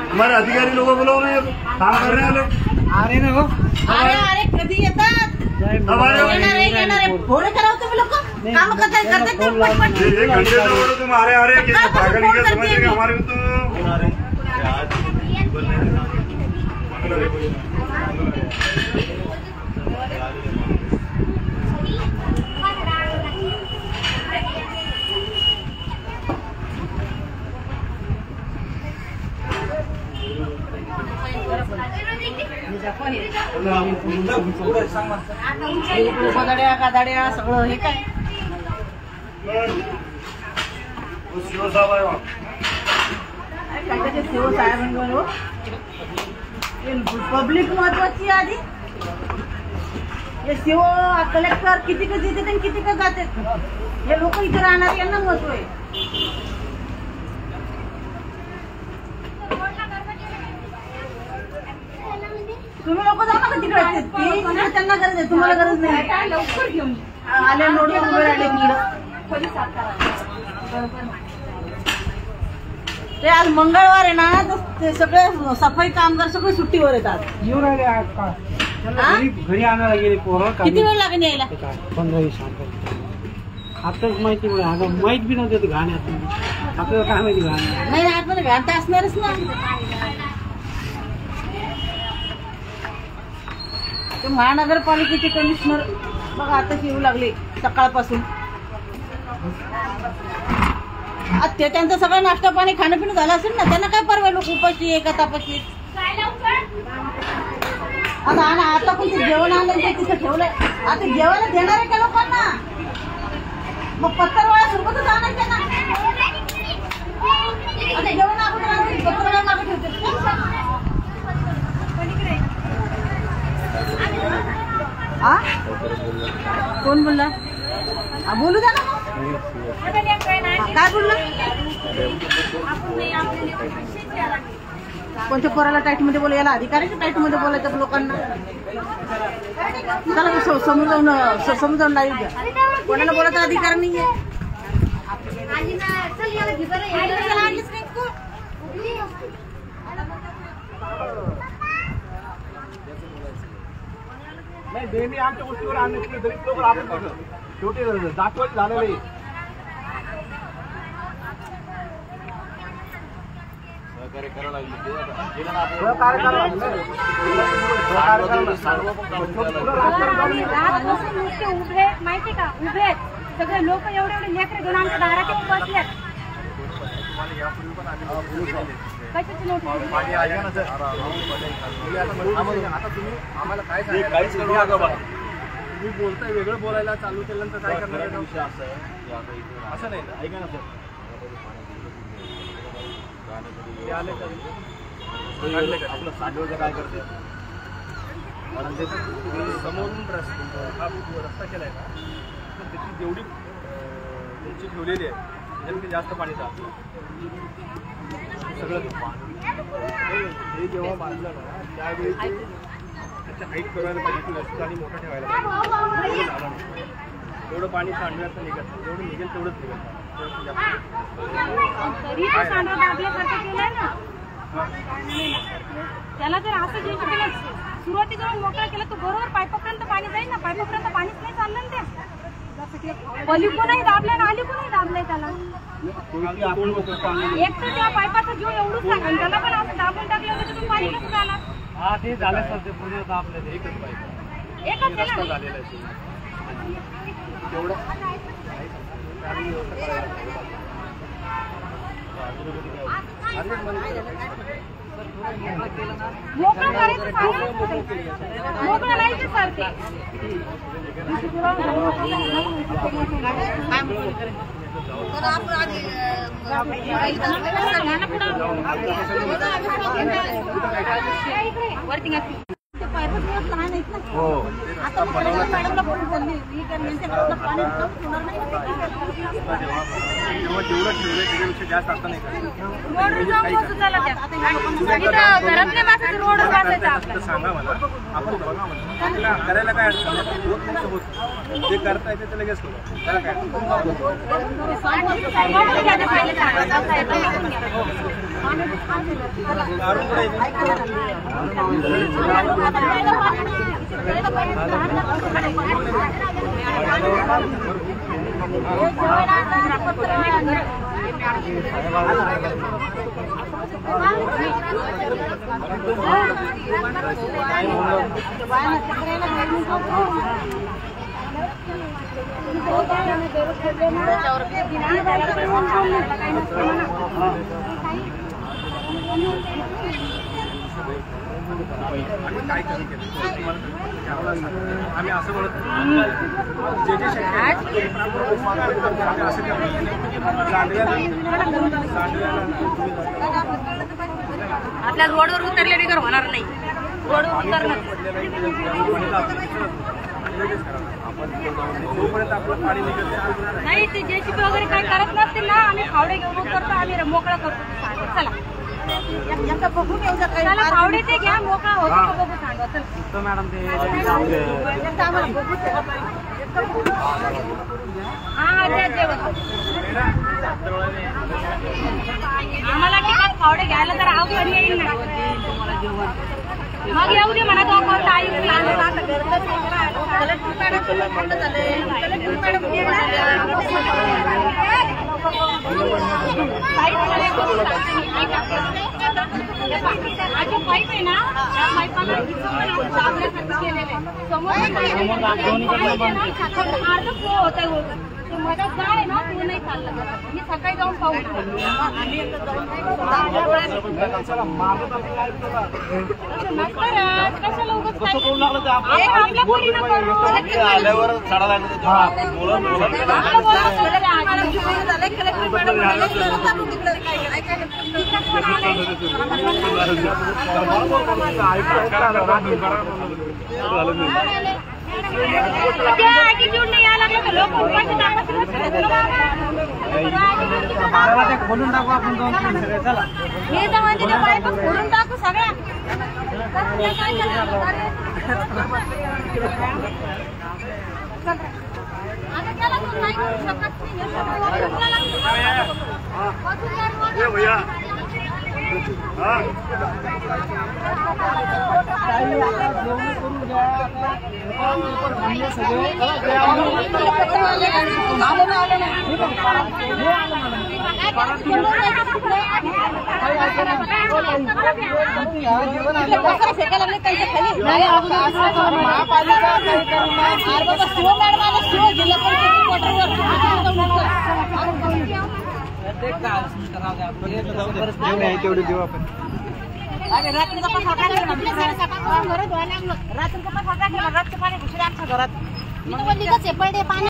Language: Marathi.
हमारे अधिकारी लोगों बोलो काम करने वाले आ रहे ना वो अरे कधी येतात फोन करावं तुम्ही लोक काम करते एक घंटे से बोलो तुम आ रहे पागल क्या समझ रहे हमारे को गादाड्या सगळं हे काय शिव साहेबांवर पब्लिक महत्वाची आधी हे शिव कलेक्टर किती का देते किती का जाते हे लोक इथे राहणार यांना महत्व आहे तुम्ही लोक जाऊ नका तिकडे त्यांना गरज आहे तुम्हाला गरज नाही लवकर घेऊन आले नोट उभे राहिले ते आज मंगळवार आहे ना तर ते सगळे सफाई कामगार सगळे सुट्टीवर येतात येऊ राहिले घरी आणायला गेले पोरं किती वेळ लागेल यायला 15-20 आताच माहिती माहित बी नव्हते घाण्यात आपल्याला काय माहिती घाण नाही आतमध्ये घाण तर असणारच ना ते महानगरपालिकेचे कमिशनर बघा आता येऊ लागले सकाळपासून ते त्यांचं सगळं नाश्ता पाणी खाणं पिणं झालं असेल ना त्यांना काय परवा लोक उपाशी आहे का तापाशी आता पण ते जेवण आणलं ते तिथं ठेवलंय आता जेवायला देणार आहे का लोकांना मग पत्तरवाळा सोबतच आणायचं ना आता जेवण अगोदर पत्तरवाळा मागे ठेवते हा कोण बोलला बोलू द्या ना काय बोलला कोणत्या पोराला टाईट मध्ये बोल याला अधिकाऱ्याच्या टाईट मध्ये बोलायचं लोकांना चला समजावून लावू द्या कोणाला बोलायचा अधिकार नाहीये नाही नेहमी आमच्या गोष्टीवर आणण्याची गरीब लोक आपण शेवटी दाखवत झालेले उभे माहिती का उभे सगळे लोक एवढे लेकरे घेऊन आमच्या दारात बसले आम्हाला काय तुम्ही बोलताय वेगळं बोलायला चालू केल्यानंतर काय करणार असं नाही ऐका ना सर आपलं साधे काय करते समोरून हा रस्ता केलाय ना त्याची जेवढी उंची ठेवलेली आहे त्याच्यापेक्षा जास्त पाणी जात सगळं हे जेव्हा बांधलं ना त्यावेळी त्याच्या हाईट करायला पाहिजे रस्ता आणि मोठा ठेवायला पाहिजे तेवढं पाणी सांडव्याचं निघत नाही जेवढं निघेल तेवढंच निघत त्याला जर असं जे केलं सुरुवातीला मोकळा केला तर बरोबर पाईपापर्यंत पाणी जाईल ना पाईपापर्यंत पाणीच नाही चाललं ना ते पलीकडूनही दाबलंय ना अलीकडूनही दाबलंय त्याला एक तर त्या पाईपाचा जीव एवढंच लागेल त्याला पण असं दाबून टाकलं तर तुम्ही पाणी कसं जाणार हा ते झालं सर ते पूर्ण दाबलं एकच पाईप एकच रस्ता झालेला आहे तेवढं मोकळं करायचं मोकळं राहायचं सर ते आता मॅडमला बोलून चालली जास्त आता नाही सांगा मला आपण बघा मला करायला काय अडचण होत नाही होत जे करता येते ते लगेच करू त्याला काय आम्ही असं म्हणत जे जे शक्य आपल्या रोडवर उतरले बिगर होणार नाही. रोडवर उतरणार जोपर्यंत आपलं पाणी निघत नाही. ते जेसीबी वगैरे काही करत नसतील ना, आम्ही फावडे घेऊन उतरतो, आम्ही मोकळा करतो. चला बघून येऊ चला, फावडे ते घ्या, मोकळा होतो का बघू सांगा. चल मॅडम ते हा द्या जेवण. आम्हाला ठिकाण फावडे घ्यायला तर अवघड येईल ना. मग येऊ दे म्हणा तो अकाउंट आई पाईप आहे ना, त्या पाईपाला केलेले समोर अर्ध फ्लो होत मदत जाळ आहे ना, तू नाही चाललं. मी सकाळी जाऊन पाहू कशाला उगाच आपल्या पोरीनं करू. आल्यावर झाडा ऍटिट्यूड नाही यायला लागलं तर लोक उपाशी खोलून टाकू आपण दोन चला. मी तर म्हणते ते पाईप खोलून टाकू सगळ्या. आता त्याला तू नाही करू शकत. भैया तेवढे देऊ आपण. रात्री कपा रात्री पाणी घुसले आमच्या घरात. मी तर बोलली का चेपळते पाणी